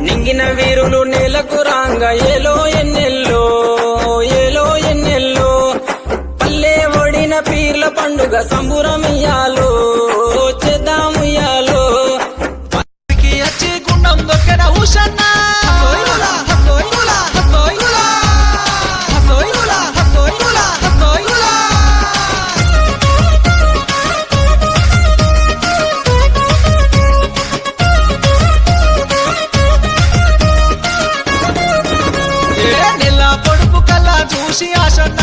నింగిన వీరులు నేలకు రాంగ ఏలో ఎన్నెల్లో ఏలో ఎన్నెల్లో పల్లె ఒడిన పీర్ల పండుగ సంబురమియాలో చేద్దాముయ్యాలో వచ్చి గుండం దొక్కెన హుషన్న నెల పొడుపు కల్లా చూసి ఆశన్న